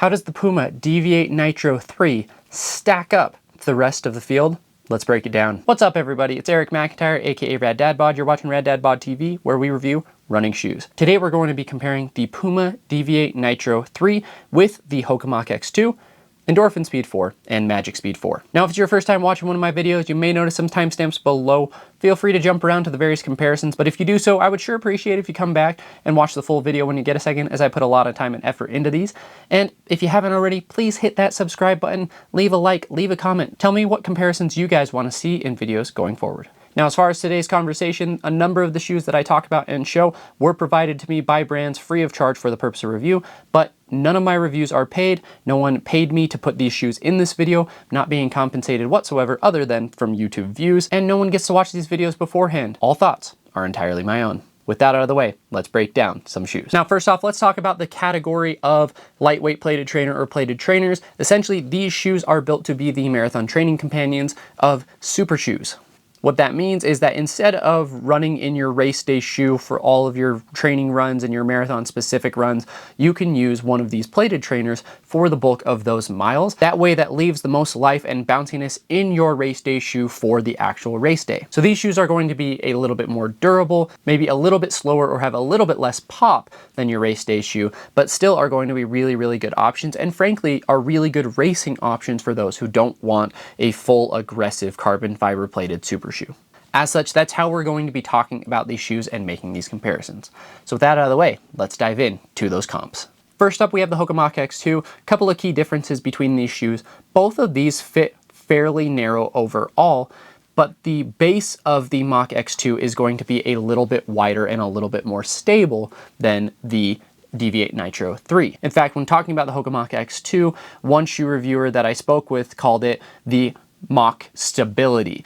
How does the Puma Deviate Nitro 3 stack up to the rest of the field? Let's break it down. What's up everybody? It's Eric McIntyre, aka Rad Dad Bod. You're watching Rad Dad Bod TV, where we review running shoes. Today we're going to be comparing the Puma Deviate Nitro 3 with the Hoka Mach X2, Endorphin Speed 4, and Magic Speed 4. Now, if it's your first time watching one of my videos, you may notice some timestamps below. Feel free to jump around to the various comparisons, but if you do so, I would sure appreciate it if you come back and watch the full video when you get a second, as I put a lot of time and effort into these. And if you haven't already, please hit that subscribe button, leave a like, leave a comment. Tell me what comparisons you guys want to see in videos going forward. Now, as far as today's conversation, a number of the shoes that I talk about and show were provided to me by brands free of charge for the purpose of review, but none of my reviews are paid. No one paid me to put these shoes in this video, not being compensated whatsoever other than from YouTube views, and no one gets to watch these videos beforehand. All thoughts are entirely my own. With that out of the way, let's break down some shoes. Now, first off, let's talk about the category of lightweight plated trainer or plated trainers. Essentially, these shoes are built to be the marathon training companions of super shoes. What that means is that instead of running in your race day shoe for all of your training runs and your marathon specific runs, you can use one of these plated trainers for the bulk of those miles. That way, that leaves the most life and bounciness in your race day shoe for the actual race day. So these shoes are going to be a little bit more durable, maybe a little bit slower or have a little bit less pop than your race day shoe, but still are going to be really, really good options, and frankly, are really good racing options for those who don't want a full aggressive carbon fiber plated super shoe. As such, that's how we're going to be talking about these shoes and making these comparisons. So with that out of the way, let's dive in to those comps. First up, we have the Hoka Mach X2. A couple of key differences between these shoes. Both of these fit fairly narrow overall, but the base of the Mach X2 is going to be a little bit wider and a little bit more stable than the Deviate Nitro 3. In fact, when talking about the Hoka Mach X2, one shoe reviewer that I spoke with called it the Mach stability.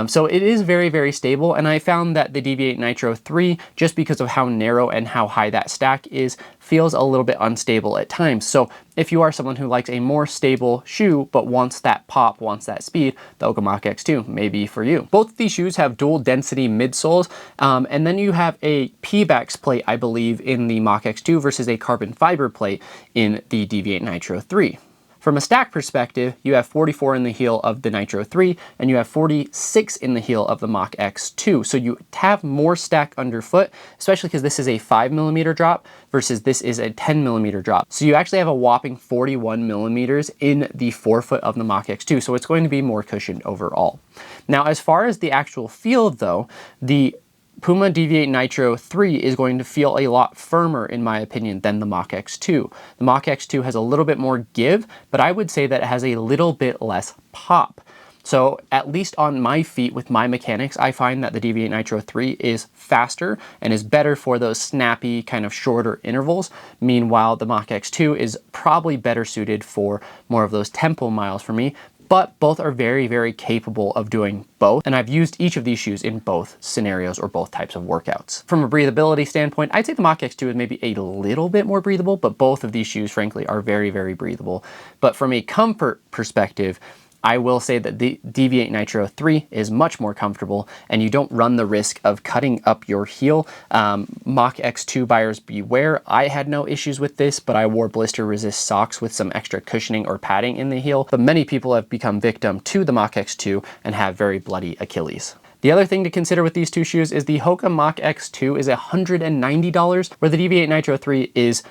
So it is very, very stable, and I found that the Deviate Nitro 3, just because of how narrow and how high that stack is, feels a little bit unstable at times. So if you are someone who likes a more stable shoe but wants that pop, wants that speed, the Hoka Mach X2 may be for you. Both of these shoes have dual density midsoles, and then you have a P-Bax plate, I believe, in the Mach X2 versus a carbon fiber plate in the Deviate Nitro 3. From a stack perspective, you have 44 in the heel of the Nitro 3, and you have 46 in the heel of the Mach X2. So you have more stack underfoot, especially because this is a 5mm drop versus this is a 10mm drop. So you actually have a whopping 41mm in the forefoot of the Mach X2. So it's going to be more cushioned overall. Now, as far as the actual feel though, the Puma Deviate Nitro 3 is going to feel a lot firmer, in my opinion, than the Mach X2. The Mach X2 has a little bit more give, but I would say that it has a little bit less pop. So at least on my feet with my mechanics, I find that the Deviate Nitro 3 is faster and is better for those snappy, kind of shorter intervals. Meanwhile, the Mach X2 is probably better suited for more of those tempo miles for me. But both are very, very capable of doing both, and I've used each of these shoes in both scenarios or both types of workouts. From a breathability standpoint, I'd say the Mach X2 is maybe a little bit more breathable, but both of these shoes, frankly, are very, very breathable. But from a comfort perspective, I will say that the Deviate Nitro 3 is much more comfortable, and you don't run the risk of cutting up your heel. Mach X2 buyers beware. I had no issues with this, but I wore blister resist socks with some extra cushioning or padding in the heel. But many people have become victim to the Mach X2 and have very bloody Achilles. The other thing to consider with these two shoes is the Hoka Mach X2 is $190, where the Deviate Nitro 3 is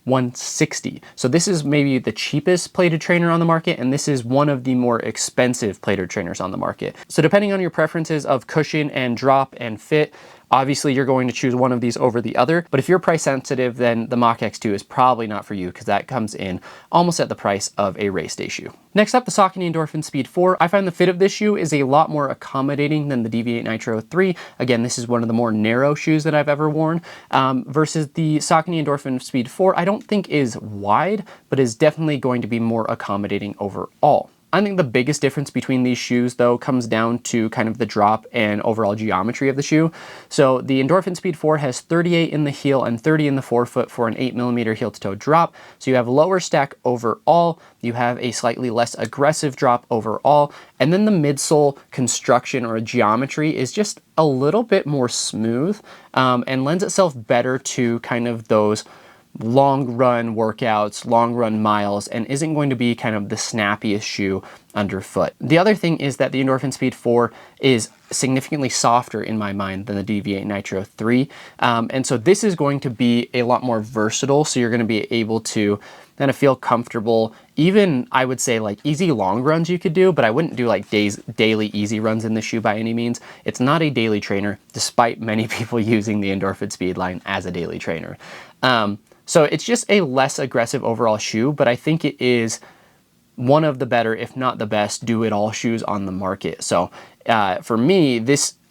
$160. So this is maybe the cheapest plated trainer on the market, and this is one of the more expensive plated trainers on the market. So depending on your preferences of cushion and drop and fit, obviously you're going to choose one of these over the other, but if you're price sensitive, then the Mach X2 is probably not for you, because that comes in almost at the price of a race day shoe. Next up, the Saucony Endorphin Speed 4. I find the fit of this shoe is a lot more accommodating than the Deviate Nitro 3. Again, this is one of the more narrow shoes that I've ever worn, versus the Saucony Endorphin Speed 4, I don't think is wide, but is definitely going to be more accommodating overall. I think the biggest difference between these shoes, though, comes down to kind of the drop and overall geometry of the shoe. So the Endorphin Speed 4 has 38 in the heel and 30 in the forefoot for an 8mm heel-to-toe drop. So you have lower stack overall, you have a slightly less aggressive drop overall, and then the midsole construction or geometry is just a little bit more smooth and lends itself better to kind of those long run workouts, long run miles, and isn't going to be kind of the snappiest shoe underfoot. The other thing is that the Endorphin Speed 4 is significantly softer in my mind than the Deviate Nitro 3. And so this is going to be a lot more versatile. So you're going to be able to kind of feel comfortable. Even I would say like easy long runs you could do, but I wouldn't do like daily easy runs in the shoe by any means. It's not a daily trainer, despite many people using the Endorphin Speed line as a daily trainer. So it's just a less aggressive overall shoe, but I think it is one of the better, if not the best, do-it-all shoes on the market. So for me,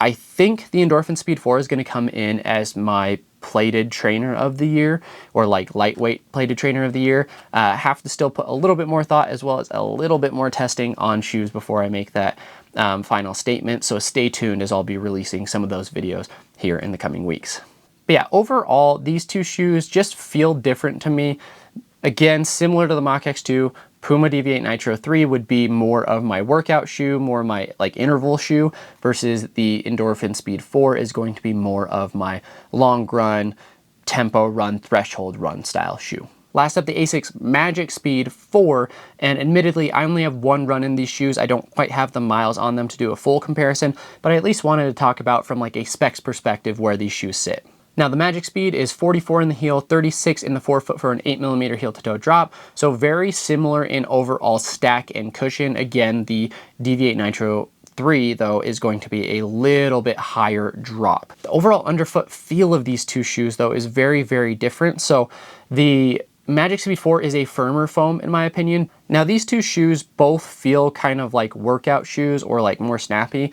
I think the Endorphin Speed 4 is going to come in as my plated trainer of the year, or like lightweight plated trainer of the year. Have to still put a little bit more thought as well as a little bit more testing on shoes before I make that final statement. So stay tuned, as I'll be releasing some of those videos here in the coming weeks. But yeah, overall, these two shoes just feel different to me. Again, similar to the Mach X2, Puma Deviate Nitro 3 would be more of my workout shoe, more my like interval shoe, versus the Endorphin Speed 4 is going to be more of my long run, tempo run, threshold run style shoe. Last up, the ASICS Magic Speed 4, and admittedly, I only have one run in these shoes. I don't quite have the miles on them to do a full comparison, but I at least wanted to talk about from like a specs perspective where these shoes sit. Now the Magic Speed is 44 in the heel, 36 in the forefoot for an 8mm heel to toe drop. So very similar in overall stack and cushion. Again, the Deviate Nitro 3 though is going to be a little bit higher drop. The overall underfoot feel of these two shoes though is very, very different. So the Magic Speed 4 is a firmer foam in my opinion. Now these two shoes both feel kind of like workout shoes or like more snappy.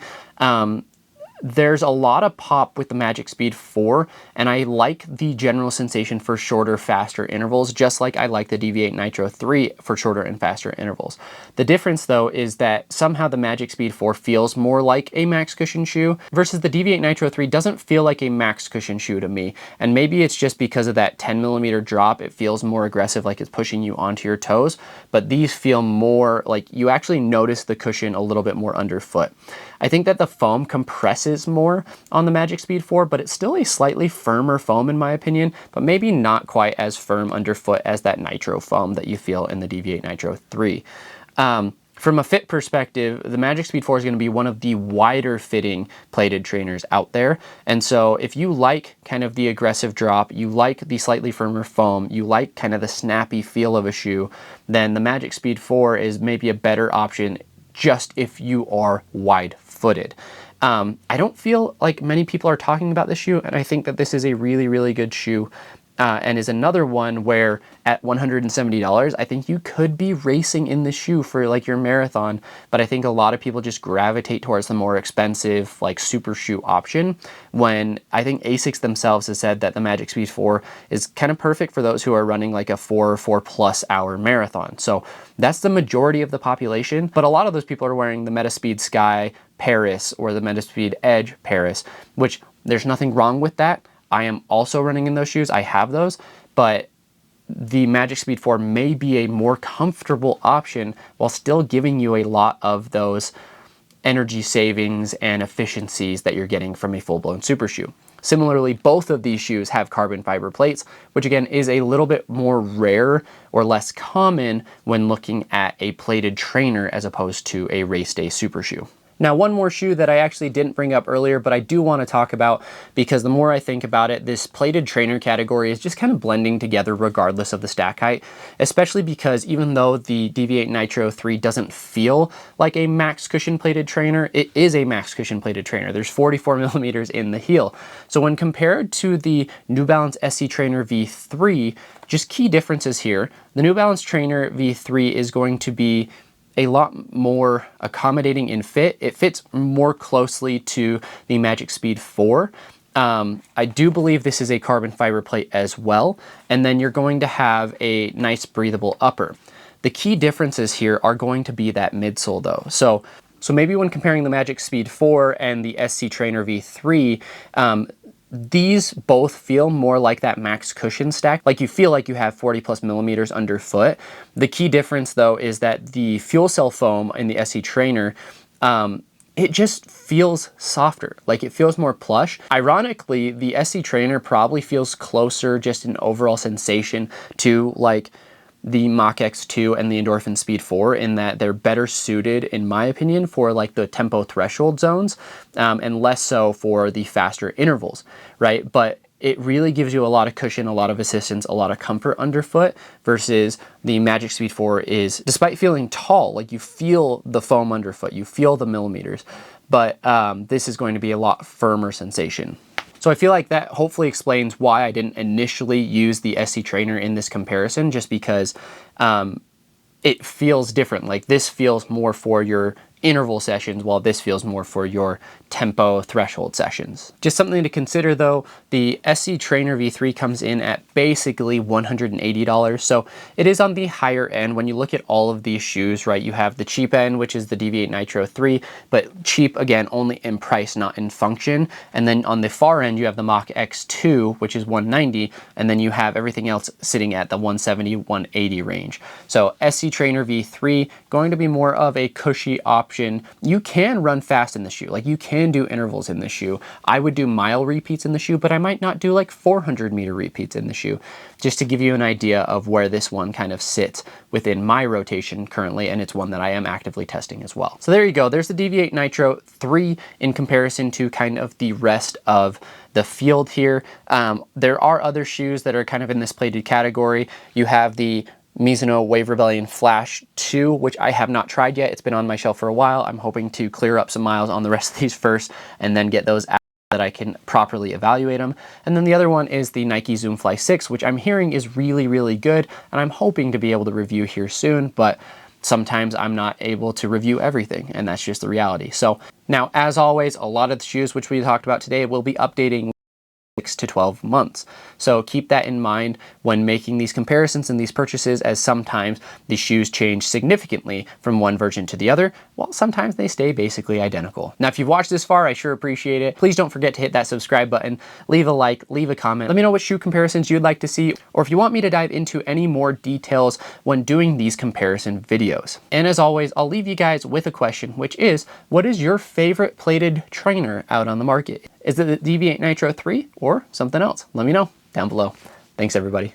There's a lot of pop with the Magic Speed 4, and I like the general sensation for shorter, faster intervals, just like I like the Deviate Nitro 3 for shorter and faster intervals. The difference, though, is that somehow the Magic Speed 4 feels more like a max cushion shoe, versus the Deviate Nitro 3 doesn't feel like a max cushion shoe to me. And maybe it's just because of that 10mm drop, it feels more aggressive, like it's pushing you onto your toes, but these feel more like you actually notice the cushion a little bit more underfoot. I think that the foam compresses more on the Magic Speed 4, but it's still a slightly firmer foam in my opinion, but maybe not quite as firm underfoot as that Nitro foam that you feel in the Deviate Nitro 3. From a fit perspective, the Magic Speed 4 is going to be one of the wider fitting plated trainers out there. And so if you like kind of the aggressive drop, you like the slightly firmer foam, you like kind of the snappy feel of a shoe, then the Magic Speed 4 is maybe a better option just if you are wide-footed. I don't feel like many people are talking about this shoe, and I think that this is a really, really good shoe, and is another one where at $170, I think you could be racing in the shoe for like your marathon, but I think a lot of people just gravitate towards the more expensive like super shoe option, when I think ASICS themselves has said that the Magic Speed 4 is kind of perfect for those who are running like a 4+ hour marathon. So that's the majority of the population, but a lot of those people are wearing the Metaspeed Sky Paris or the Metaspeed Edge Paris, which there's nothing wrong with that. I am also running in those shoes. I have those, but the Magic Speed 4 may be a more comfortable option while still giving you a lot of those energy savings and efficiencies that you're getting from a full-blown super shoe. Similarly, both of these shoes have carbon fiber plates, which again is a little bit more rare or less common when looking at a plated trainer as opposed to a race day super shoe. Now, one more shoe that I actually didn't bring up earlier, but I do want to talk about, because the more I think about it, this plated trainer category is just kind of blending together regardless of the stack height, especially because even though the Deviate Nitro 3 doesn't feel like a max cushion plated trainer, it is a max cushion plated trainer. There's 44mm in the heel. So when compared to the New Balance SC Trainer V3, just key differences here. The New Balance Trainer V3 is going to be a lot more accommodating in fit. It fits more closely to the Magic Speed 4. I do believe this is a carbon fiber plate as well. And then you're going to have a nice breathable upper. The key differences here are going to be that midsole though. So maybe when comparing the Magic Speed 4 and the SC Trainer V3, these both feel more like that max cushion stack. Like you feel like you have 40+ millimeters underfoot. The key difference though is that the fuel cell foam in the SC Trainer it just feels softer. Like it feels more plush. Ironically, the SC Trainer probably feels closer just in overall sensation to like the Mach X2 and the Endorphin Speed 4 in that they're better suited, in my opinion, for like the tempo threshold zones and less so for the faster intervals, right? But it really gives you a lot of cushion, a lot of assistance, a lot of comfort underfoot versus the Magic Speed 4 is, despite feeling tall, like you feel the foam underfoot, you feel the millimeters, but this is going to be a lot firmer sensation. So I feel like that hopefully explains why I didn't initially use the SC Trainer in this comparison, just because it feels different. Like this feels more for your interval sessions, while this feels more for your tempo threshold sessions. Just something to consider though, the SC Trainer V3 comes in at basically $180. So it is on the higher end. When you look at all of these shoes, right, you have the cheap end, which is the Deviate Nitro 3, but cheap again, only in price, not in function. And then on the far end, you have the Mach X2, which is $190. And then you have everything else sitting at the $170, $180 range. So SC Trainer V3, going to be more of a cushy option. You can run fast in the shoe. Like you can do intervals in the shoe. I would do mile repeats in the shoe, but I might not do like 400-meter repeats in the shoe, just to give you an idea of where this one kind of sits within my rotation currently, and it's one that I am actively testing as well. So there you go. There's the Deviate Nitro 3 in comparison to kind of the rest of the field here. There are other shoes that are kind of in this plated category. You have the Mizuno Wave Rebellion Flash 2, which I have not tried yet. It's been on my shelf for a while. I'm hoping to clear up some miles on the rest of these first and then get those out that I can properly evaluate them. And then the other one is the Nike Zoom Fly 6, which I'm hearing is really, really good, and I'm hoping to be able to review here soon, but sometimes I'm not able to review everything, and that's just the reality. So now, as always, a lot of the shoes which we talked about today will be updating 6 to 12 months. So keep that in mind when making these comparisons and these purchases, as sometimes the shoes change significantly from one version to the other, while sometimes they stay basically identical. Now, if you've watched this far, I sure appreciate it. Please don't forget to hit that subscribe button, leave a like, leave a comment. Let me know what shoe comparisons you'd like to see, or if you want me to dive into any more details when doing these comparison videos. And as always, I'll leave you guys with a question, which is, what is your favorite plated trainer out on the market? Is it the Deviate Nitro 3 or something else? Let me know down below. Thanks, everybody.